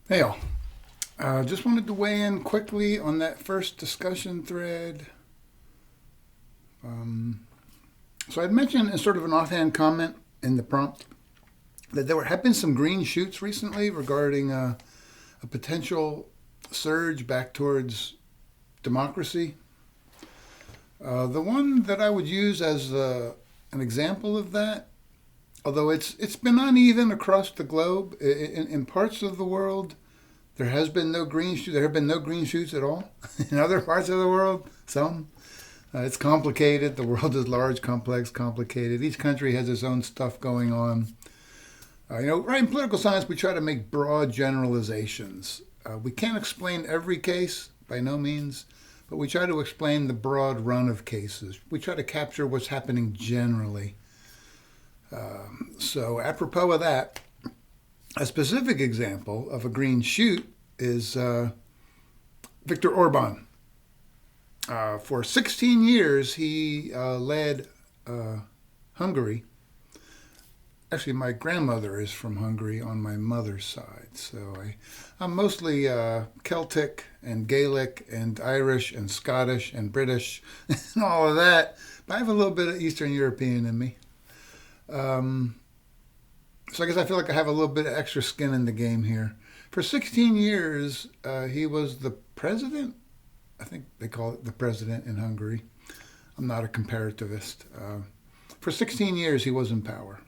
Hey all. Just wanted to weigh in quickly on that first discussion thread. Um, so I'd mentioned in sort of an offhand comment in the prompt that have been some green shoots recently regarding a potential surge back towards democracy. The one that I would use as an example of that, although it's been uneven across the globe, in parts of the world, there has been no green shoot. There have been no green shoots at all. In other parts of the world, some. It's complicated. The world is large, complex, complicated. Each country has its own stuff going on. Right in political science, we try to make broad generalizations. We can't explain every case by no means, but we try to explain the broad run of cases. We try to capture what's happening generally. So, apropos of that, a specific example of a green shoot is Viktor Orban. For 16 years, he led Hungary. Actually, my grandmother is from Hungary on my mother's side, so I'm mostly Celtic and Gaelic and Irish and Scottish and British and all of that, but I have a little bit of Eastern European in me. Um, so I guess I feel like I have a little bit of extra skin in the game here. For 16 years, he was the president. I think they call it the president in Hungary. I'm not a comparativist. For 16 years, he was in power.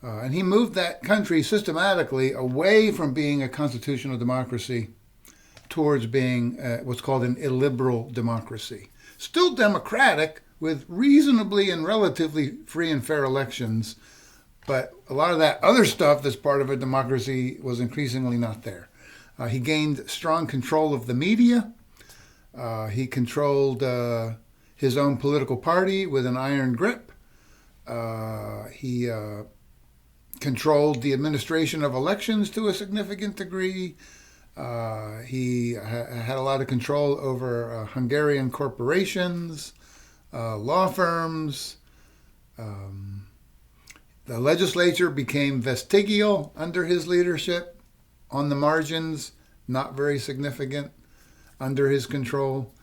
And he moved that country systematically away from being a constitutional democracy towards being what's called an illiberal democracy. Still democratic with reasonably and relatively free and fair elections, but a lot of that other stuff that's part of a democracy was increasingly not there. He gained strong control of the media. He controlled his own political party with an iron grip. He controlled the administration of elections to a significant degree. He had a lot of control over Hungarian corporations, law firms. Um, the legislature became vestigial under his leadership, on the margins, not very significant under his control.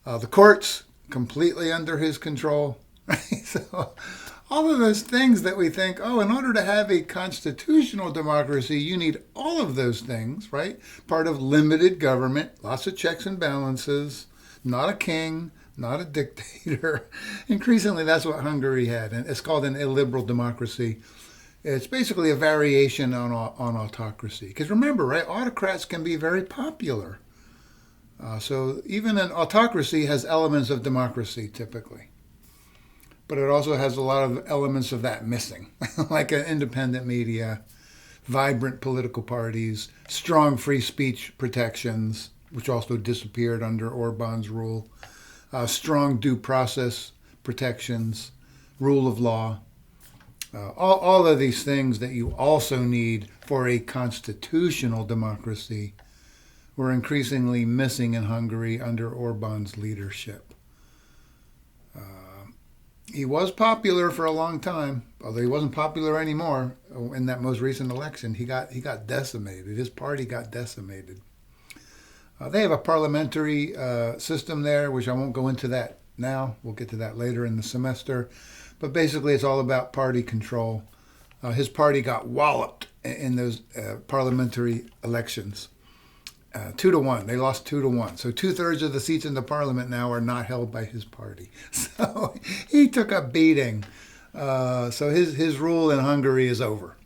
The courts, completely under his control. So all of those things that we think, oh, in order to have a constitutional democracy, you need all of those things, right? Part of limited government, lots of checks and balances, not a king, not a dictator. Increasingly, that's what Hungary had, and it's called an illiberal democracy. It's basically a variation on autocracy. Because remember, right, autocrats can be very popular. So even an autocracy has elements of democracy typically. But it also has a lot of elements of that missing, like an independent media, vibrant political parties, strong free speech protections, which also disappeared under Orban's rule, strong due process protections, rule of law, all of these things that you also need for a constitutional democracy were increasingly missing in Hungary under Orban's leadership. He was popular for a long time, although he wasn't popular anymore in that most recent election. He got decimated. His party got decimated. They have a parliamentary system there, which I won't go into that now. We'll get to that later in the semester. But basically, it's all about party control. His party got walloped in those parliamentary elections. 2-1. They lost 2-1. So 2/3 of the seats in the parliament now are not held by his party. So he took a beating. So his rule in Hungary is over.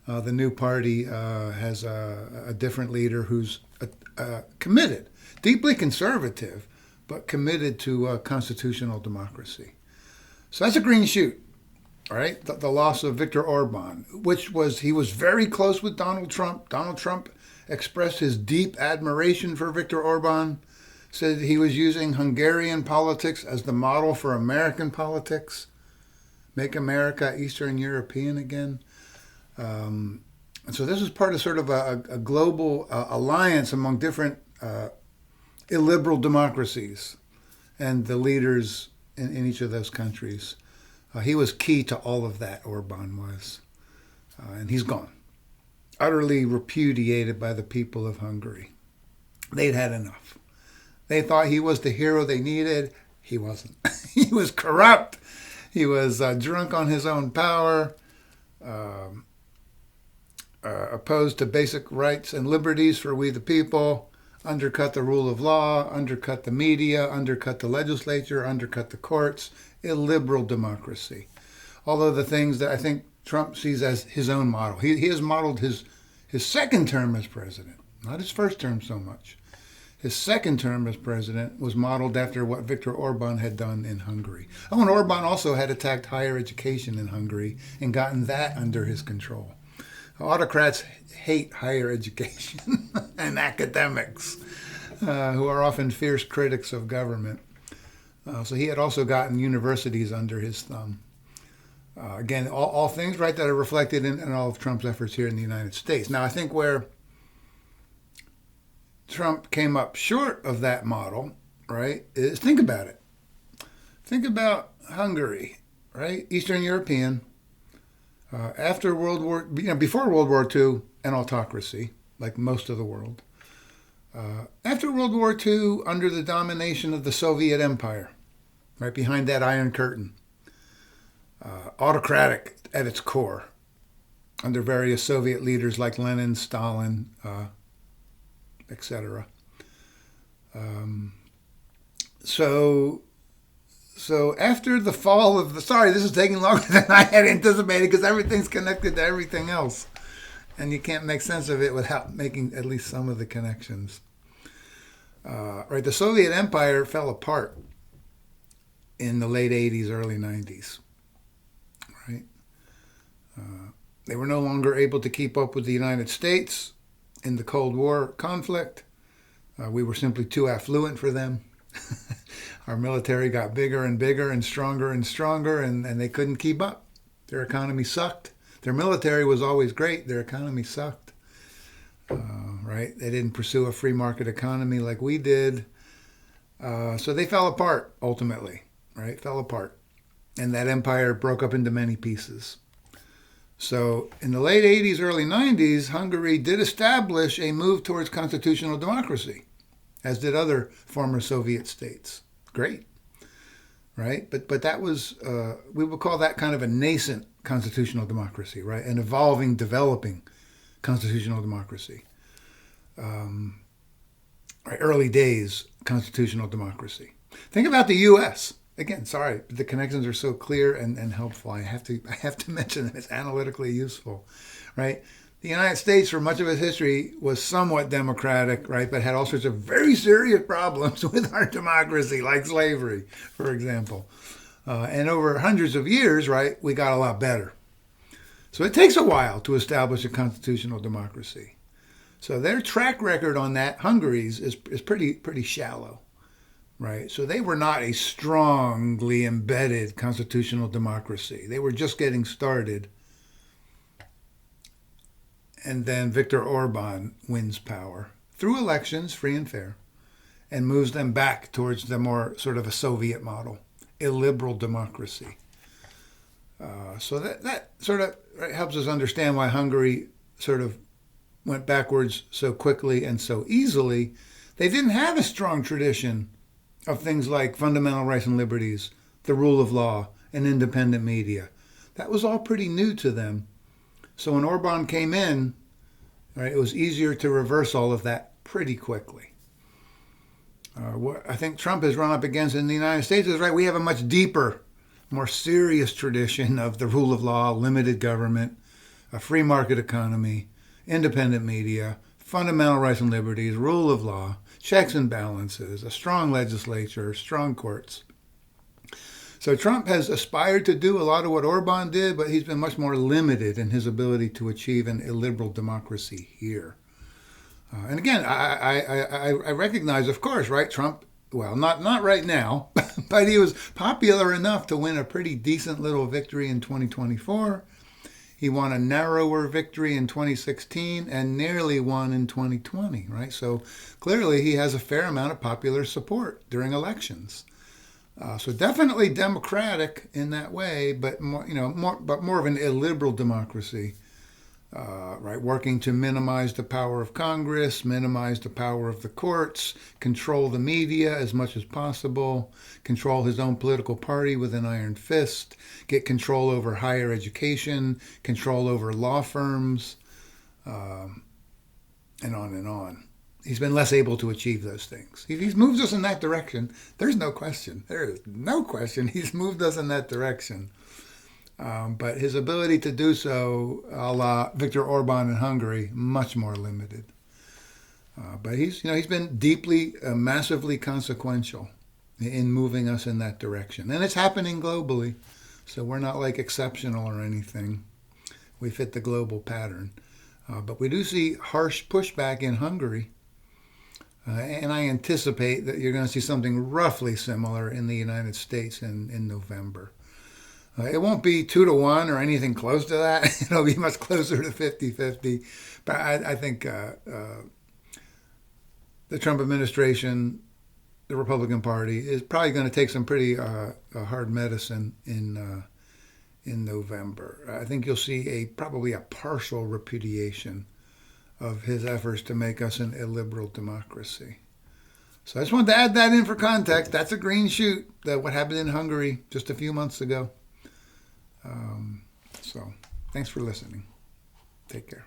The new party has a different leader who's committed, deeply conservative, but committed to constitutional democracy. So that's a green shoot. All right, the loss of Viktor Orban, he was very close with Donald Trump. Donald Trump expressed his deep admiration for Viktor Orban, said he was using Hungarian politics as the model for American politics, make America Eastern European again. And so this is part of sort of a global alliance among different illiberal democracies and the leaders in each of those countries. He was key to all of that, Orban was. And he's gone. utterly repudiated by the people of Hungary. They'd had enough. They thought he was the hero they needed. He wasn't. He was corrupt. He was drunk on his own power, opposed to basic rights and liberties for we the people, undercut the rule of law, undercut the media, undercut the legislature, undercut the courts, illiberal democracy. All of the things that I think Trump sees as his own model. He has modeled his second term as president, not his first term so much. His second term as president was modeled after what Viktor Orban had done in Hungary. Oh, and Orban also had attacked higher education in Hungary and gotten that under his control. Autocrats hate higher education and academics, who are often fierce critics of government. So he had also gotten universities under his thumb. Again, all things, right, that are reflected in all of Trump's efforts here in the United States. Now, I think where Trump came up short of that model, right, is think about it. Think about Hungary, right? Eastern European. After World War, before World War II, an autocracy, like most of the world. After World War II, under the domination of the Soviet Empire, right behind that Iron Curtain. Autocratic at its core, under various Soviet leaders like Lenin, Stalin, etc. So after the fall of sorry, this is taking longer than I had anticipated because everything's connected to everything else. And you can't make sense of it without making at least some of the connections. Right, the Soviet Empire fell apart in the late 80s, early 90s. Right? They were no longer able to keep up with the United States in the Cold War conflict. We were simply too affluent for them. Our military got bigger and bigger and stronger, and they couldn't keep up. Their economy sucked. Their military was always great. Their economy sucked. Right? They didn't pursue a free market economy like we did. So they fell apart, ultimately. Right? Fell apart. And that empire broke up into many pieces. So in the late 80s, early 90s, Hungary did establish a move towards constitutional democracy, as did other former Soviet states. Great, right? But that was, we would call that kind of a nascent constitutional democracy, right? An evolving, developing constitutional democracy. Right, early days constitutional democracy. Think about the U.S. Again, sorry, the connections are so clear and helpful. I have to mention that it's analytically useful, right? The United States, for much of its history, was somewhat democratic, right, but had all sorts of very serious problems with our democracy, like slavery, for example. And over hundreds of years, right, we got a lot better. So it takes a while to establish a constitutional democracy. So their track record on that, Hungary's, is pretty shallow. Right, so they were not a strongly embedded constitutional democracy. They were just getting started. And then Viktor Orban wins power through elections, free and fair, and moves them back towards the more sort of a Soviet model, illiberal democracy. So that sort of helps us understand why Hungary sort of went backwards so quickly and so easily. They didn't have a strong tradition of things like fundamental rights and liberties, the rule of law, and independent media. That was all pretty new to them. So when Orban came in, right, it was easier to reverse all of that pretty quickly. What I think Trump has run up against in the United States is, right, we have a much deeper, more serious tradition of the rule of law, limited government, a free market economy, independent media, fundamental rights and liberties, rule of law, checks and balances, a strong legislature, strong courts. So Trump has aspired to do a lot of what Orban did, but he's been much more limited in his ability to achieve an illiberal democracy here. And again, I recognize, of course, right, Trump, well, not right now, but he was popular enough to win a pretty decent little victory in 2024. He won a narrower victory in 2016 and nearly won in 2020, right? So clearly he has a fair amount of popular support during elections. So definitely democratic in that way, but more of an illiberal democracy right, working to minimize the power of Congress, minimize the power of the courts, control the media as much as possible, control his own political party with an iron fist, get control over higher education, control over law firms, and on and on. He's been less able to achieve those things. He's moved us in that direction. There's no question. There is no question he's moved us in that direction. But his ability to do so, a la Viktor Orban in Hungary, much more limited. But he's been deeply, massively consequential in moving us in that direction. And it's happening globally. So we're not like exceptional or anything. We fit the global pattern. But we do see harsh pushback in Hungary. And I anticipate that you're going to see something roughly similar in the United States in November. It won't be 2-1 or anything close to that. It'll be much closer to 50-50. But I think the Trump administration, the Republican Party, is probably going to take some pretty hard medicine in November. I think you'll see probably a partial repudiation of his efforts to make us an illiberal democracy. So I just wanted to add that in for context. That's a green shoot, what happened in Hungary just a few months ago. So thanks for listening. Take care.